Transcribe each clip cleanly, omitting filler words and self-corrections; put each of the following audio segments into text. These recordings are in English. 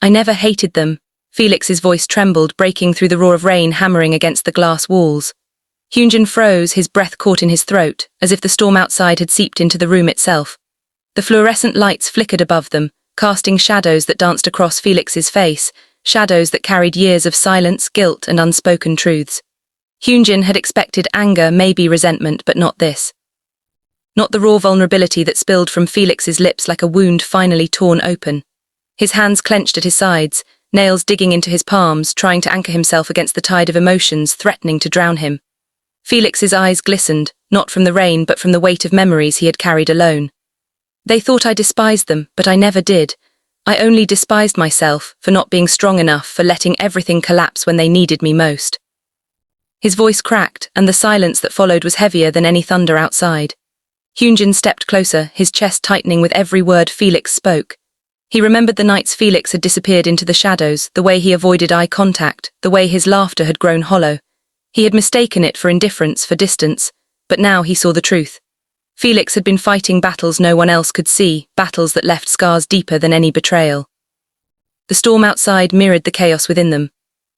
I never hated them. Felix's voice trembled, breaking through the roar of rain hammering against the glass walls. Hyungjin froze, his breath caught in his throat, as if the storm outside had seeped into the room itself. The fluorescent lights flickered above them, casting shadows that danced across Felix's face, shadows that carried years of silence, guilt, and unspoken truths. Hyungjin had expected anger, maybe resentment, but not this. Not the raw vulnerability that spilled from Felix's lips like a wound finally torn open. His hands clenched at his sides, nails digging into his palms, trying to anchor himself against the tide of emotions threatening to drown him. Felix's eyes glistened, not from the rain but from the weight of memories he had carried alone. They thought I despised them, but I never did. I only despised myself for not being strong enough, for letting everything collapse when they needed me most. His voice cracked, and the silence that followed was heavier than any thunder outside. Hyungjin stepped closer, his chest tightening with every word Felix spoke. He remembered the nights Felix had disappeared into the shadows, the way he avoided eye contact, the way his laughter had grown hollow. He had mistaken it for indifference, for distance, but now he saw the truth. Felix had been fighting battles no one else could see, battles that left scars deeper than any betrayal. The storm outside mirrored the chaos within them.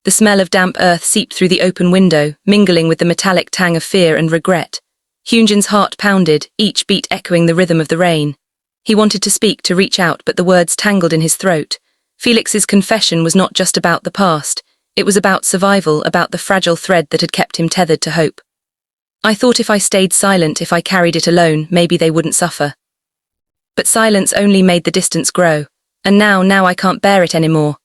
The smell of damp earth seeped through the open window, mingling with the metallic tang of fear and regret. Hyunjin's heart pounded, each beat echoing the rhythm of the rain. He wanted to speak, to reach out, but the words tangled in his throat. Felix's confession was not just about the past. It was about survival, about the fragile thread that had kept him tethered to hope. I thought if I stayed silent, if I carried it alone, maybe they wouldn't suffer. But silence only made the distance grow. And now I can't bear it anymore.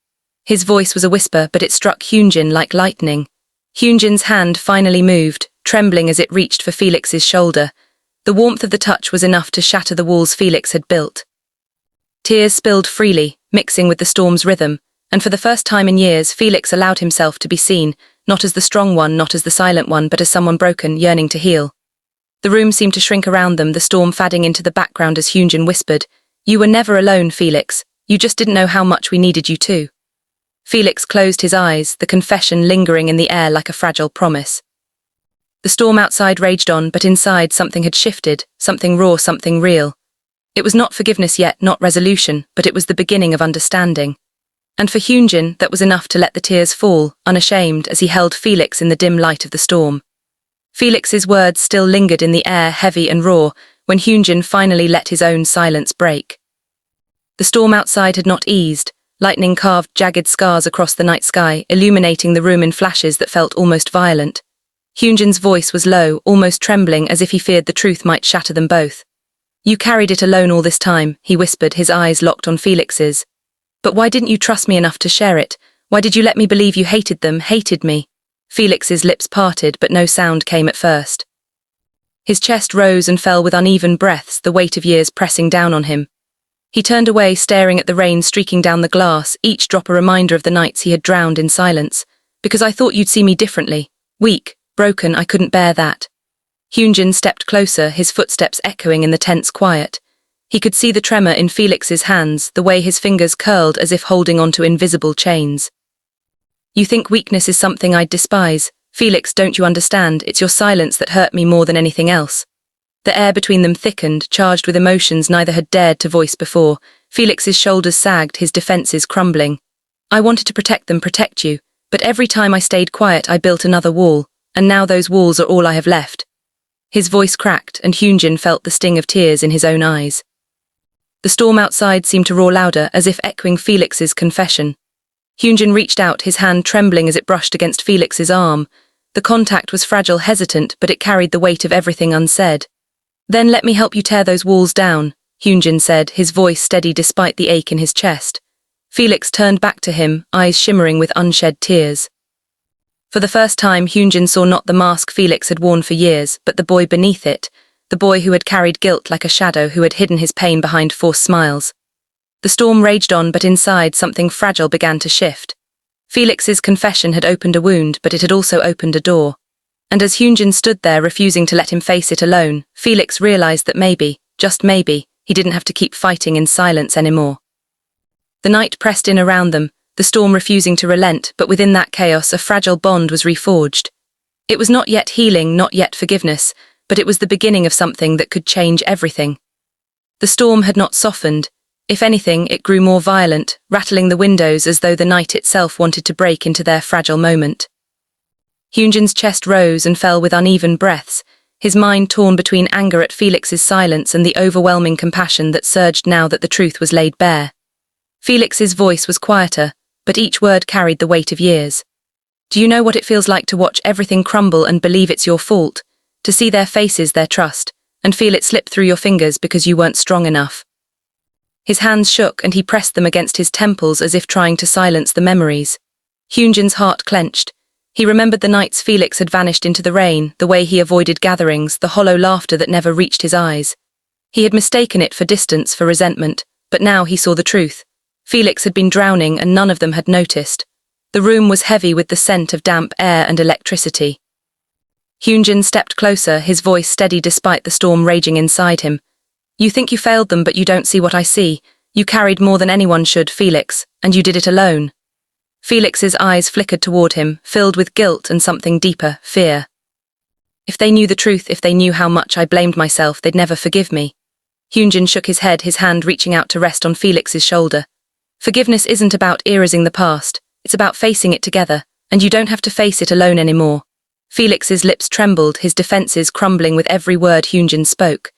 His voice was a whisper, but it struck Hyunjin like lightning. Hyunjin's hand finally moved, trembling as it reached for Felix's shoulder. The warmth of the touch was enough to shatter the walls Felix had built. Tears spilled freely, mixing with the storm's rhythm, and for the first time in years, Felix allowed himself to be seen, not as the strong one, not as the silent one, but as someone broken, yearning to heal. The room seemed to shrink around them, the storm fading into the background as Hyunjin whispered, "You were never alone, Felix. You just didn't know how much we needed you too." Felix closed his eyes, the confession lingering in the air like a fragile promise. The storm outside raged on, but inside something had shifted, something raw, something real. It was not forgiveness yet, not resolution, but it was the beginning of understanding. And for Hyunjin, that was enough to let the tears fall, unashamed, as he held Felix in the dim light of the storm. Felix's words still lingered in the air, heavy and raw, when Hyunjin finally let his own silence break. The storm outside had not eased. Lightning carved jagged scars across the night sky, illuminating the room in flashes that felt almost violent. Hyunjin's voice was low, almost trembling, as if he feared the truth might shatter them both. "You carried it alone all this time," he whispered, his eyes locked on Felix's. "But why didn't you trust me enough to share it? Why did you let me believe you hated them, hated me?" Felix's lips parted, but no sound came at first. His chest rose and fell with uneven breaths, the weight of years pressing down on him. He turned away, staring at the rain streaking down the glass, each drop a reminder of the nights he had drowned in silence. "Because I thought you'd see me differently. Weak, broken, I couldn't bear that." Hyunjin stepped closer, his footsteps echoing in the tense quiet. He could see the tremor in Felix's hands, the way his fingers curled as if holding onto invisible chains. "You think weakness is something I'd despise? Felix, don't you understand? It's your silence that hurt me more than anything else." The air between them thickened, charged with emotions neither had dared to voice before. Felix's shoulders sagged, his defenses crumbling. "I wanted to protect them, protect you, but every time I stayed quiet I built another wall, and now those walls are all I have left." His voice cracked, and Hyunjin felt the sting of tears in his own eyes. The storm outside seemed to roar louder, as if echoing Felix's confession. Hyunjin reached out, his hand trembling as it brushed against Felix's arm. The contact was fragile, hesitant, but it carried the weight of everything unsaid. "Then let me help you tear those walls down," Hyunjin said, his voice steady despite the ache in his chest. Felix turned back to him, eyes shimmering with unshed tears. For the first time, Hyunjin saw not the mask Felix had worn for years, but the boy beneath it, the boy who had carried guilt like a shadow, who had hidden his pain behind forced smiles. The storm raged on, but inside something fragile began to shift. Felix's confession had opened a wound, but it had also opened a door. And as Hyunjin stood there, refusing to let him face it alone, Felix realized that maybe, just maybe, he didn't have to keep fighting in silence anymore. The night pressed in around them, the storm refusing to relent, but within that chaos a fragile bond was reforged. It was not yet healing, not yet forgiveness, but it was the beginning of something that could change everything. The storm had not softened, If anything, it grew more violent, rattling the windows as though the night itself wanted to break into their fragile moment. Hyunjin's chest rose and fell with uneven breaths, his mind torn between anger at Felix's silence and the overwhelming compassion that surged now that the truth was laid bare. Felix's voice was quieter, but each word carried the weight of years. Do you know what it feels like to watch everything crumble and believe it's your fault? To see their faces, their trust, and feel it slip through your fingers because you weren't strong enough. His hands shook and he pressed them against his temples as if trying to silence the memories. Hyunjin's heart clenched. He remembered the nights Felix had vanished into the rain, the way he avoided gatherings, the hollow laughter that never reached his eyes. He had mistaken it for distance, for resentment, but now he saw the truth. Felix had been drowning and none of them had noticed. The room was heavy with the scent of damp air and electricity. Hyunjin stepped closer, his voice steady despite the storm raging inside him. You think you failed them, but you don't see what I see. You carried more than anyone should, Felix, and you did it alone. Felix's eyes flickered toward him, filled with guilt and something deeper, fear. If they knew the truth, if they knew how much I blamed myself, they'd never forgive me. Hyunjin shook his head, his hand reaching out to rest on Felix's shoulder. Forgiveness isn't about erasing the past, it's about facing it together, and you don't have to face it alone anymore. Felix's lips trembled, his defenses crumbling with every word Hyunjin spoke.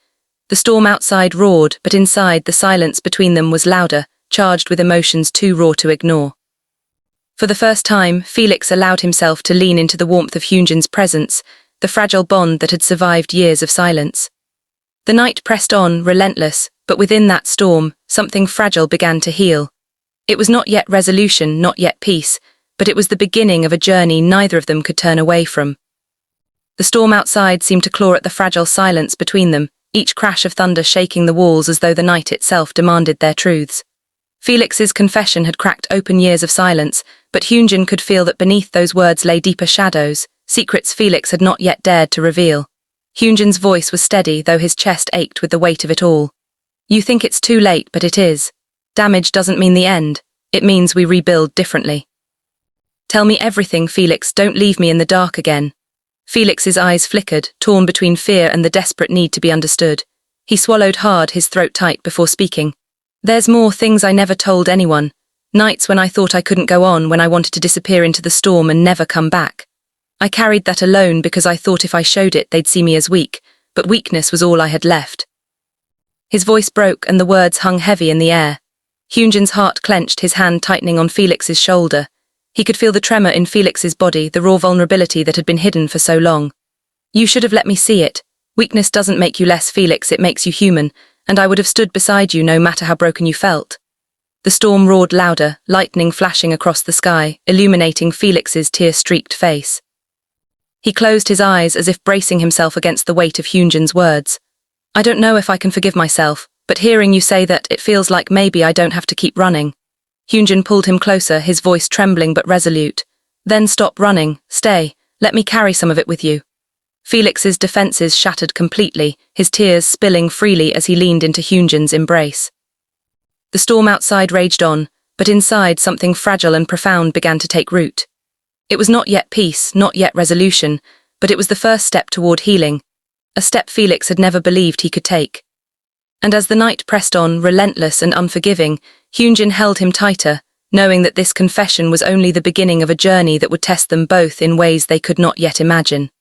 The storm outside roared, but inside the silence between them was louder, charged with emotions too raw to ignore. For the first time, Felix allowed himself to lean into the warmth of Hyunjin's presence, the fragile bond that had survived years of silence. The night pressed on, relentless, but within that storm, something fragile began to heal. It was not yet resolution, not yet peace, but it was the beginning of a journey neither of them could turn away from. The storm outside seemed to claw at the fragile silence between them, each crash of thunder shaking the walls as though the night itself demanded their truths. Felix's confession had cracked open years of silence, but Hyunjin could feel that beneath those words lay deeper shadows, secrets Felix had not yet dared to reveal. Hyunjin's voice was steady, though his chest ached with the weight of it all. You think it's too late, but it is. Damage doesn't mean the end. It means we rebuild differently. Tell me everything, Felix, don't leave me in the dark again. Felix's eyes flickered, torn between fear and the desperate need to be understood. He swallowed hard, his throat tight, before speaking. There's more things I never told anyone. Nights when I thought I couldn't go on, when I wanted to disappear into the storm and never come back. I carried that alone because I thought if I showed it they'd see me as weak, but weakness was all I had left. His voice broke and the words hung heavy in the air. Hyunjin's heart clenched, his hand tightening on Felix's shoulder. He could feel the tremor in Felix's body, the raw vulnerability that had been hidden for so long. You should have let me see it. Weakness doesn't make you less, Felix, it makes you human, and I would have stood beside you no matter how broken you felt. The storm roared louder, lightning flashing across the sky, illuminating Felix's tear-streaked face. He closed his eyes as if bracing himself against the weight of Hyunjin's words. I don't know if I can forgive myself, but hearing you say that, it feels like maybe I don't have to keep running. Hyunjin pulled him closer, his voice trembling but resolute. Then stop running, stay, let me carry some of it with you. Felix's defenses shattered completely, his tears spilling freely as he leaned into Hyunjin's embrace. The storm outside raged on, but inside something fragile and profound began to take root. It was not yet peace, not yet resolution, but it was the first step toward healing, a step Felix had never believed he could take. And as the night pressed on, relentless and unforgiving, Hyunjin held him tighter, knowing that this confession was only the beginning of a journey that would test them both in ways they could not yet imagine.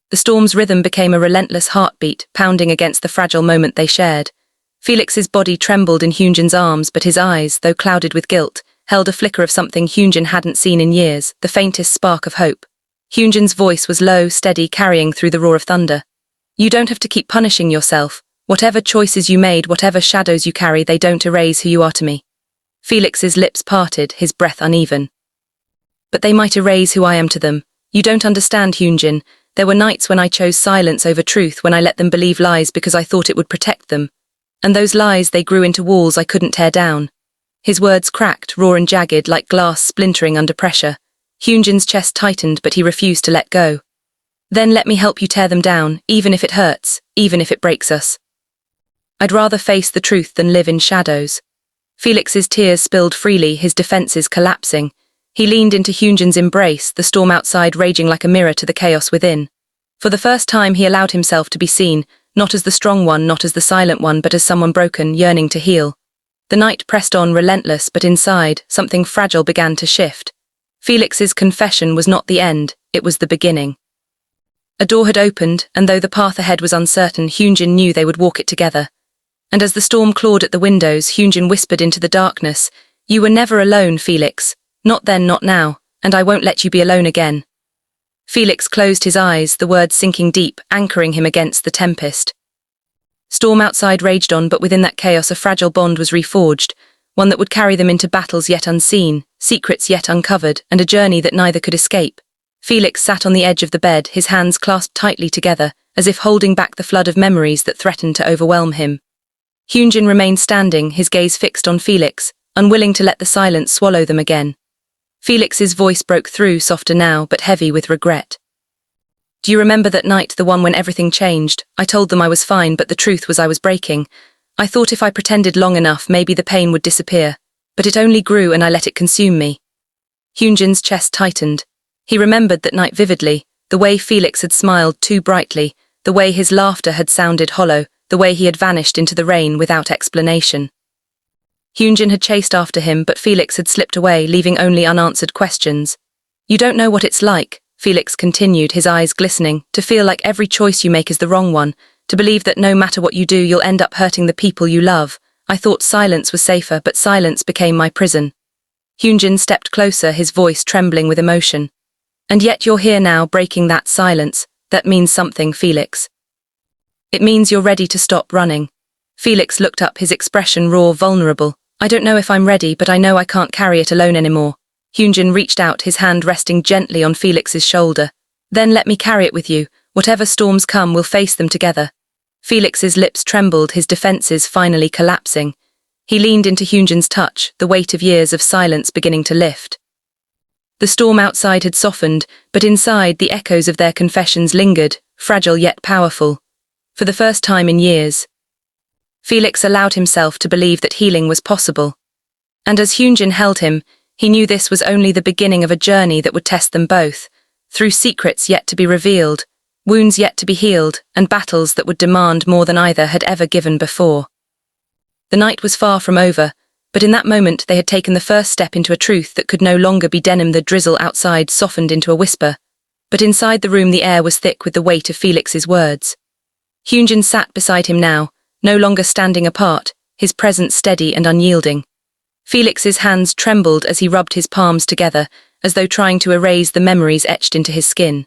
The storm's rhythm became a relentless heartbeat, pounding against the fragile moment they shared. Felix's body trembled in Hyunjin's arms, but his eyes, though clouded with guilt, held a flicker of something Hyunjin hadn't seen in years, the faintest spark of hope. Hyunjin's voice was low, steady, carrying through the roar of thunder. You don't have to keep punishing yourself. Whatever choices you made, whatever shadows you carry, they don't erase who you are to me. Felix's lips parted, his breath uneven. But they might erase who I am to them. You don't understand, Hyunjin. There were nights when I chose silence over truth, when I let them believe lies because I thought it would protect them. And those lies, they grew into walls I couldn't tear down. His words cracked, raw and jagged, like glass splintering under pressure. Hyunjin's chest tightened, but he refused to let go. Then let me help you tear them down, even if it hurts, even if it breaks us. I'd rather face the truth than live in shadows. Felix's tears spilled freely, his defenses collapsing. He leaned into Hyunjin's embrace, the storm outside raging like a mirror to the chaos within. For the first time he allowed himself to be seen, not as the strong one, not as the silent one, but as someone broken, yearning to heal. The night pressed on relentless, but inside, something fragile began to shift. Felix's confession was not the end, it was the beginning. A door had opened, and though the path ahead was uncertain, Hyungjin knew they would walk it together. And as the storm clawed at the windows, Hyungjin whispered into the darkness, "You were never alone, Felix. Not then, not now, and I won't let you be alone again." Felix closed his eyes, the words sinking deep, anchoring him against the tempest. Storm outside raged on, but within that chaos a fragile bond was reforged, one that would carry them into battles yet unseen, secrets yet uncovered, and a journey that neither could escape. Felix sat on the edge of the bed, his hands clasped tightly together, as if holding back the flood of memories that threatened to overwhelm him. Hyungjin remained standing, his gaze fixed on Felix, unwilling to let the silence swallow them again. Felix's voice broke through, softer now, but heavy with regret. "Do you remember that night, the one when everything changed? I told them I was fine, but the truth was I was breaking. I thought if I pretended long enough, maybe the pain would disappear. But it only grew and I let it consume me." Hyunjin's chest tightened. He remembered that night vividly, the way Felix had smiled too brightly, the way his laughter had sounded hollow, the way he had vanished into the rain without explanation. Hyunjin had chased after him, but Felix had slipped away, leaving only unanswered questions. "You don't know what it's like," Felix continued, his eyes glistening, "to feel like every choice you make is the wrong one, to believe that no matter what you do, you'll end up hurting the people you love. I thought silence was safer, but silence became my prison." Hyunjin stepped closer, his voice trembling with emotion. "And yet you're here now, breaking that silence. That means something, Felix. It means you're ready to stop running." Felix looked up, his expression raw, vulnerable. "I don't know if I'm ready, but I know I can't carry it alone anymore." Hyunjin reached out, his hand resting gently on Felix's shoulder. "Then let me carry it with you. Whatever storms come, we'll face them together." Felix's lips trembled, his defenses finally collapsing. He leaned into Hyunjin's touch, the weight of years of silence beginning to lift. The storm outside had softened, but inside the echoes of their confessions lingered, fragile yet powerful. For the first time in years, Felix allowed himself to believe that healing was possible. And as Hyunjin held him, he knew this was only the beginning of a journey that would test them both, through secrets yet to be revealed, wounds yet to be healed, and battles that would demand more than either had ever given before. The night was far from over, but in that moment they had taken the first step into a truth that could no longer be denim. The drizzle outside softened into a whisper, but inside the room the air was thick with the weight of Felix's words. Hyunjin sat beside him now, no longer standing apart, his presence steady and unyielding. Felix's hands trembled as he rubbed his palms together, as though trying to erase the memories etched into his skin.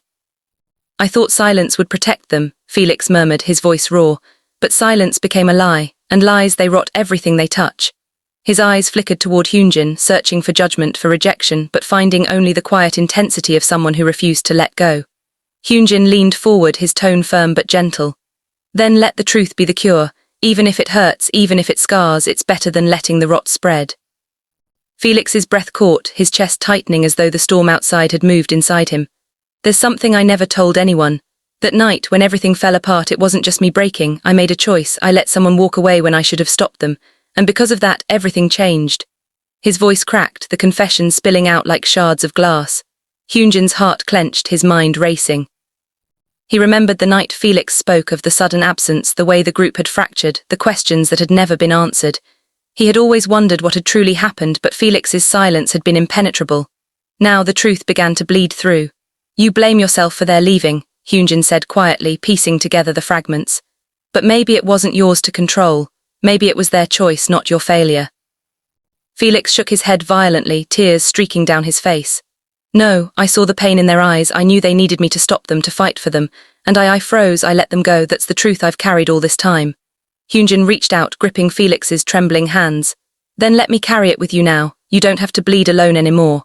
"I thought silence would protect them," Felix murmured, his voice raw, "but silence became a lie, and lies they rot everything they touch." His eyes flickered toward Hyunjin, searching for judgment, for rejection, but finding only the quiet intensity of someone who refused to let go. Hyunjin leaned forward, his tone firm but gentle. "Then let the truth be the cure. Even if it hurts, even if it scars, it's better than letting the rot spread." Felix's breath caught, his chest tightening as though the storm outside had moved inside him. "There's something I never told anyone. That night, when everything fell apart, it wasn't just me breaking. I made a choice. I let someone walk away when I should have stopped them. And because of that, everything changed." His voice cracked, the confession spilling out like shards of glass. Hyunjin's heart clenched, his mind racing. He remembered the night Felix spoke of the sudden absence, the way the group had fractured, the questions that had never been answered. He had always wondered what had truly happened, but Felix's silence had been impenetrable. Now the truth began to bleed through. "You blame yourself for their leaving," Hyunjin said quietly, piecing together the fragments. "But maybe it wasn't yours to control. Maybe it was their choice, not your failure." Felix shook his head violently, tears streaking down his face. "No, I saw the pain in their eyes. I knew they needed me to stop them, to fight for them. And I froze, I let them go. That's the truth I've carried all this time." Hyunjin reached out, gripping Felix's trembling hands. "Then let me carry it with you now. You don't have to bleed alone anymore."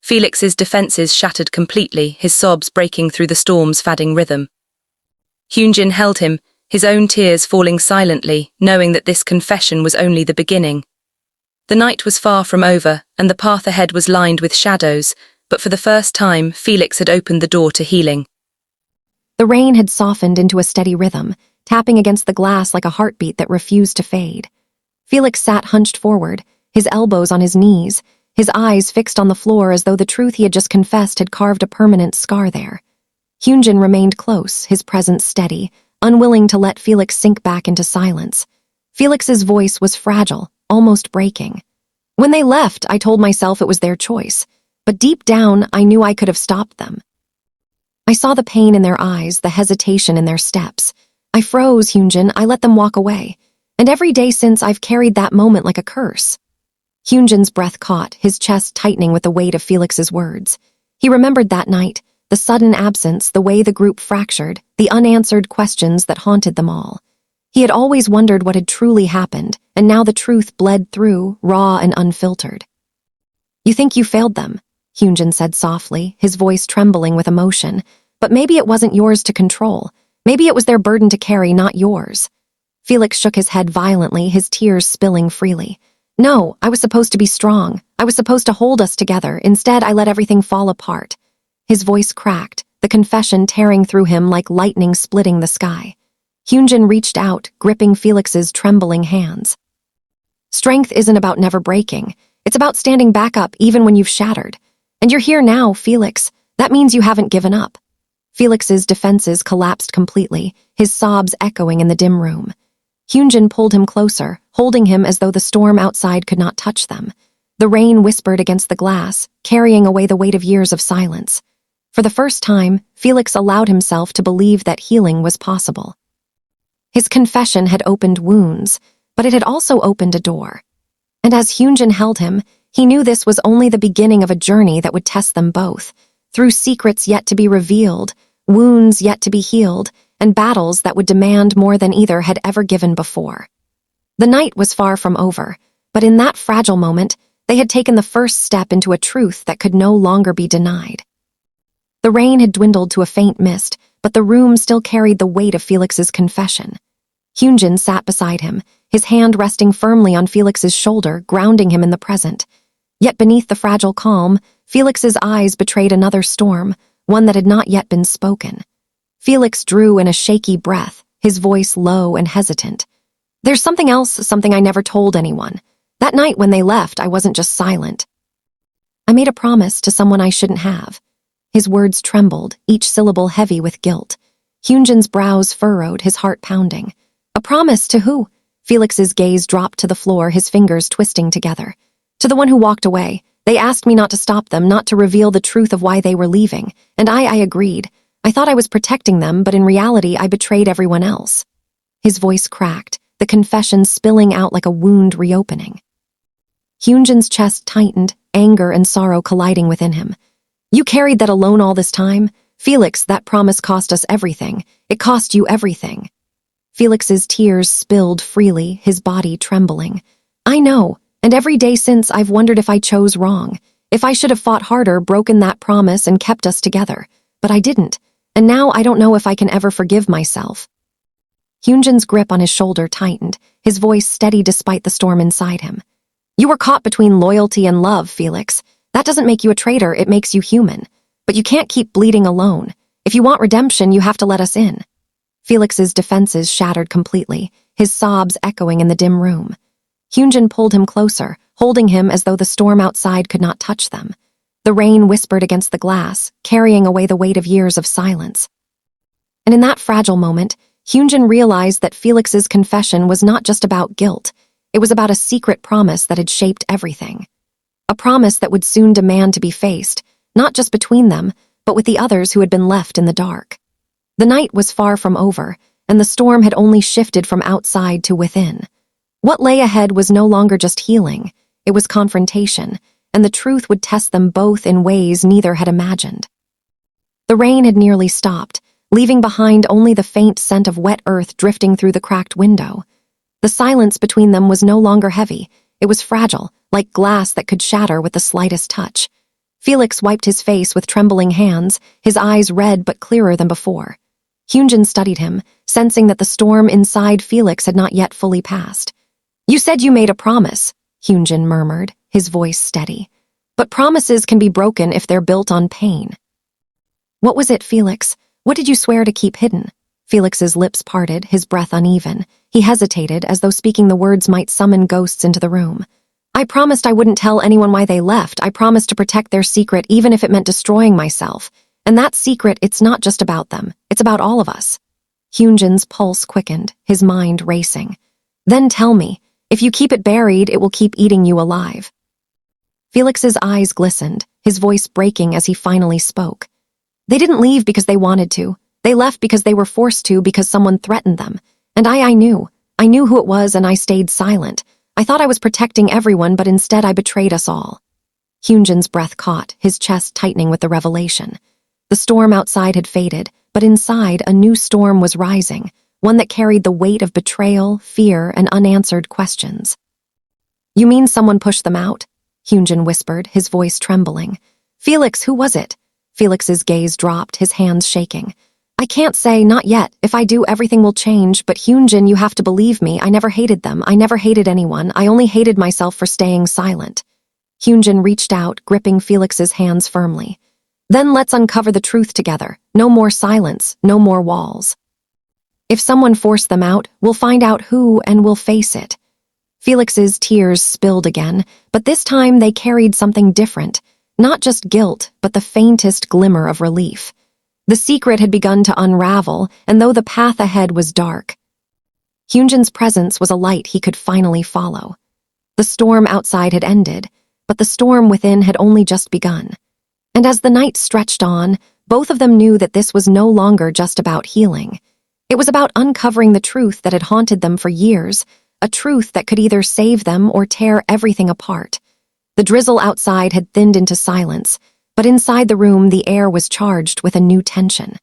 Felix's defenses shattered completely, his sobs breaking through the storm's fading rhythm. Hyunjin held him, his own tears falling silently, knowing that this confession was only the beginning. The night was far from over, and the path ahead was lined with shadows, but for the first time, Felix had opened the door to healing. The rain had softened into a steady rhythm, tapping against the glass like a heartbeat that refused to fade. Felix sat hunched forward, his elbows on his knees, his eyes fixed on the floor as though the truth he had just confessed had carved a permanent scar there. Hyunjin remained close, his presence steady, unwilling to let Felix sink back into silence. Felix's voice was fragile, almost breaking. When they left, I told myself it was their choice, but deep down, I knew I could have stopped them. I saw the pain in their eyes, the hesitation in their steps. I froze, Hyunjin. I let them walk away. And every day since, I've carried that moment like a curse. Hyunjin's breath caught, his chest tightening with the weight of Felix's words. He remembered that night, the sudden absence, the way the group fractured, the unanswered questions that haunted them all. He had always wondered what had truly happened, and now the truth bled through, raw and unfiltered. "You think you failed them," Hyunjin said softly, his voice trembling with emotion. "But maybe it wasn't yours to control. Maybe it was their burden to carry, not yours." Felix shook his head violently, his tears spilling freely. "No, I was supposed to be strong. I was supposed to hold us together. Instead, I let everything fall apart." His voice cracked, the confession tearing through him like lightning splitting the sky. Hyunjin reached out, gripping Felix's trembling hands. "Strength isn't about never breaking. It's about standing back up even when you've shattered. And you're here now, Felix. That means you haven't given up." Felix's defenses collapsed completely, his sobs echoing in the dim room. Hyunjin pulled him closer, holding him as though the storm outside could not touch them. The rain whispered against the glass, carrying away the weight of years of silence. For the first time, Felix allowed himself to believe that healing was possible. His confession had opened wounds, but it had also opened a door. And as Hyunjin held him, he knew this was only the beginning of a journey that would test them both, through secrets yet to be revealed, wounds yet to be healed, and battles that would demand more than either had ever given before. The night was far from over, but in that fragile moment, they had taken the first step into a truth that could no longer be denied. The rain had dwindled to a faint mist, but the room still carried the weight of Felix's confession. Hyunjin sat beside him, his hand resting firmly on Felix's shoulder, grounding him in the present. Yet beneath the fragile calm, Felix's eyes betrayed another storm, one that had not yet been spoken. Felix drew in a shaky breath, his voice low and hesitant. "There's something else, something I never told anyone. That night when they left, I wasn't just silent. I made a promise to someone I shouldn't have." His words trembled, each syllable heavy with guilt. Hyunjin's brows furrowed, his heart pounding. "A promise to who?" Felix's gaze dropped to the floor, his fingers twisting together. "To the one who walked away. They asked me not to stop them, not to reveal the truth of why they were leaving. And I agreed. I thought I was protecting them, but in reality, I betrayed everyone else." His voice cracked, the confession spilling out like a wound reopening. Hyunjin's chest tightened, anger and sorrow colliding within him. "You carried that alone all this time? Felix, that promise cost us everything. It cost you everything." Felix's tears spilled freely, his body trembling. "I know, and every day since I've wondered if I chose wrong, if I should have fought harder, broken that promise and kept us together. But I didn't, and now I don't know if I can ever forgive myself." Hyunjin's grip on his shoulder tightened, his voice steady despite the storm inside him. "You were caught between loyalty and love, Felix. That doesn't make you a traitor, it makes you human. But you can't keep bleeding alone. If you want redemption, you have to let us in." Felix's defenses shattered completely, his sobs echoing in the dim room. Hyunjin pulled him closer, holding him as though the storm outside could not touch them. The rain whispered against the glass, carrying away the weight of years of silence. And in that fragile moment, Hyunjin realized that Felix's confession was not just about guilt. It was about a secret promise that had shaped everything. A promise that would soon demand to be faced, not just between them, but with the others who had been left in the dark. The night was far from over, and the storm had only shifted from outside to within. What lay ahead was no longer just healing, it was confrontation, and the truth would test them both in ways neither had imagined. The rain had nearly stopped, leaving behind only the faint scent of wet earth drifting through the cracked window. The silence between them was no longer heavy, it was fragile, like glass that could shatter with the slightest touch. Felix wiped his face with trembling hands, his eyes red but clearer than before. Hyunjin studied him, sensing that the storm inside Felix had not yet fully passed. "You said you made a promise," Hyunjin murmured, his voice steady. "But promises can be broken if they're built on pain." "What was it, Felix? What did you swear to keep hidden?" Felix's lips parted, his breath uneven. He hesitated, as though speaking the words might summon ghosts into the room. "I promised I wouldn't tell anyone why they left. I promised to protect their secret even if it meant destroying myself. And that secret, it's not just about them. It's about all of us." Hyunjin's pulse quickened, his mind racing. "Then tell me, If you keep it buried, it will keep eating you alive. Felix's eyes glistened, his voice breaking as he finally spoke. They didn't leave because they wanted to. They left because they were forced to because someone threatened them. And I knew. I knew who it was and I stayed silent. I thought I was protecting everyone, but instead I betrayed us all. Hyunjin's breath caught, his chest tightening with the revelation. The storm outside had faded, but inside a new storm was rising, one that carried the weight of betrayal, fear, and unanswered questions. You mean someone pushed them out? Hyunjin whispered, his voice trembling. Felix, who was it? Felix's gaze dropped, his hands shaking. I can't say, not yet. If I do, everything will change, but Hyunjin, you have to believe me. I never hated them. I never hated anyone. I only hated myself for staying silent. Hyunjin reached out, gripping Felix's hands firmly. Then let's uncover the truth together. No more silence, no more walls. If someone forced them out, we'll find out who and we'll face it. Felix's tears spilled again, but this time they carried something different. Not just guilt, but the faintest glimmer of relief. The secret had begun to unravel, and though the path ahead was dark, Hyunjin's presence was a light he could finally follow. The storm outside had ended, but the storm within had only just begun. And as the night stretched on, both of them knew that this was no longer just about healing. It was about uncovering the truth that had haunted them for years, a truth that could either save them or tear everything apart. The drizzle outside had thinned into silence, but inside the room the air was charged with a new tension.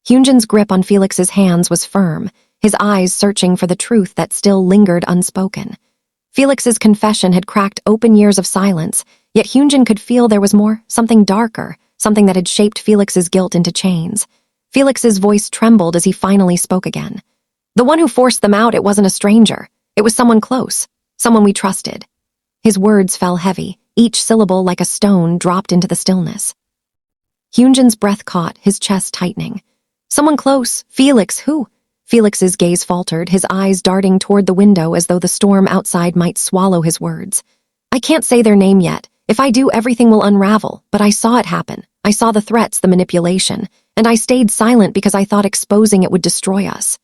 Hyunjin's grip on Felix's hands was firm, his eyes searching for the truth that still lingered unspoken. Felix's confession had cracked open years of silence, yet Hyunjin could feel there was more, something darker, something that had shaped Felix's guilt into chains. Felix's voice trembled as he finally spoke again. The one who forced them out, it wasn't a stranger. It was someone close, someone we trusted. His words fell heavy, each syllable like a stone dropped into the stillness. Hyunjin's breath caught, his chest tightening. Someone close. Felix, who? Felix's gaze faltered, his eyes darting toward the window as though the storm outside might swallow his words. I can't say their name yet. If I do, everything will unravel, but I saw it happen. I saw the threats, the manipulation, and I stayed silent because I thought exposing it would destroy us.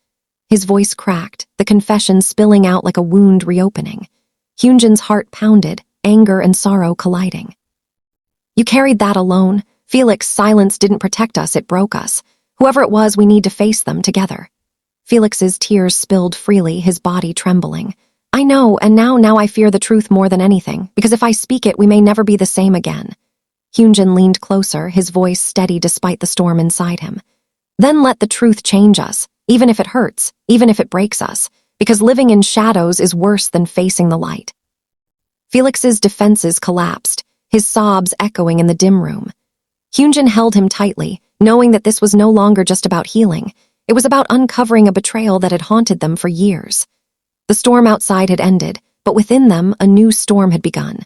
His voice cracked, the confession spilling out like a wound reopening. Hyunjin's heart pounded, anger and sorrow colliding. You carried that alone. Felix, silence didn't protect us, it broke us. Whoever it was, we need to face them together. Felix's tears spilled freely, his body trembling. I know, and now I fear the truth more than anything, because if I speak it, we may never be the same again. Hyunjin leaned closer, his voice steady despite the storm inside him. Then let the truth change us, even if it hurts, even if it breaks us, because living in shadows is worse than facing the light. Felix's defenses collapsed, his sobs echoing in the dim room. Hyunjin held him tightly, knowing that this was no longer just about healing. It was about uncovering a betrayal that had haunted them for years. The storm outside had ended, but within them a new storm had begun.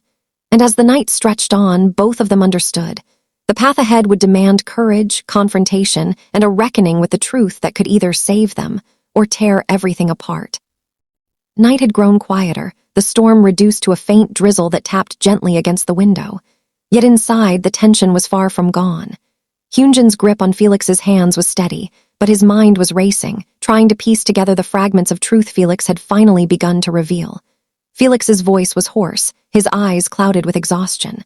And as the night stretched on, both of them understood. The path ahead would demand courage, confrontation, and a reckoning with the truth that could either save them or tear everything apart. Night had grown quieter, the storm reduced to a faint drizzle that tapped gently against the window. Yet inside, the tension was far from gone. Hyunjin's grip on Felix's hands was steady, but his mind was racing, trying to piece together the fragments of truth Felix had finally begun to reveal. Felix's voice was hoarse, his eyes clouded with exhaustion.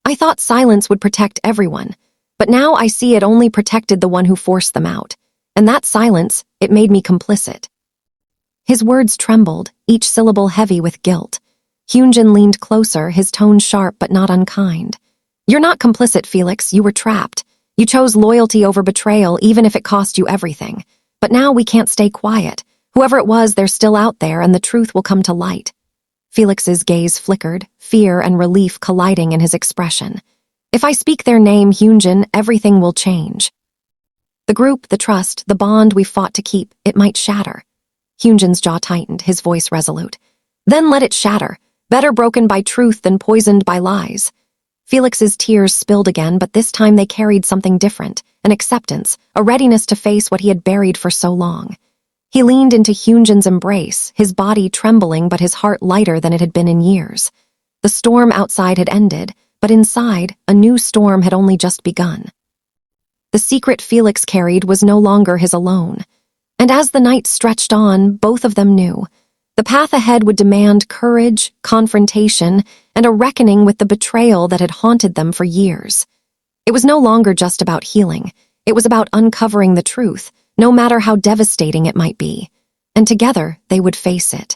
I thought silence would protect everyone, but now I see it only protected the one who forced them out. And that silence, it made me complicit. His words trembled, each syllable heavy with guilt. Hyunjin leaned closer, his tone sharp but not unkind. You're not complicit, Felix, you were trapped. You chose loyalty over betrayal even if it cost you everything. But now we can't stay quiet. Whoever it was, they're still out there and the truth will come to light. Felix's gaze flickered, fear and relief colliding in his expression. If I speak their name, Hyunjin, everything will change. The group, the trust, the bond we fought to keep, it might shatter. Hyunjin's jaw tightened, his voice resolute. Then let it shatter. Better broken by truth than poisoned by lies. Felix's tears spilled again, but this time they carried something different, an acceptance, a readiness to face what he had buried for so long. He leaned into Hyunjin's embrace, his body trembling but his heart lighter than it had been in years. The storm outside had ended, but inside, a new storm had only just begun. The secret Felix carried was no longer his alone. And as the night stretched on, both of them knew. The path ahead would demand courage, confrontation, and a reckoning with the betrayal that had haunted them for years. It was no longer just about healing. It was about uncovering the truth, no matter how devastating it might be. And together, they would face it.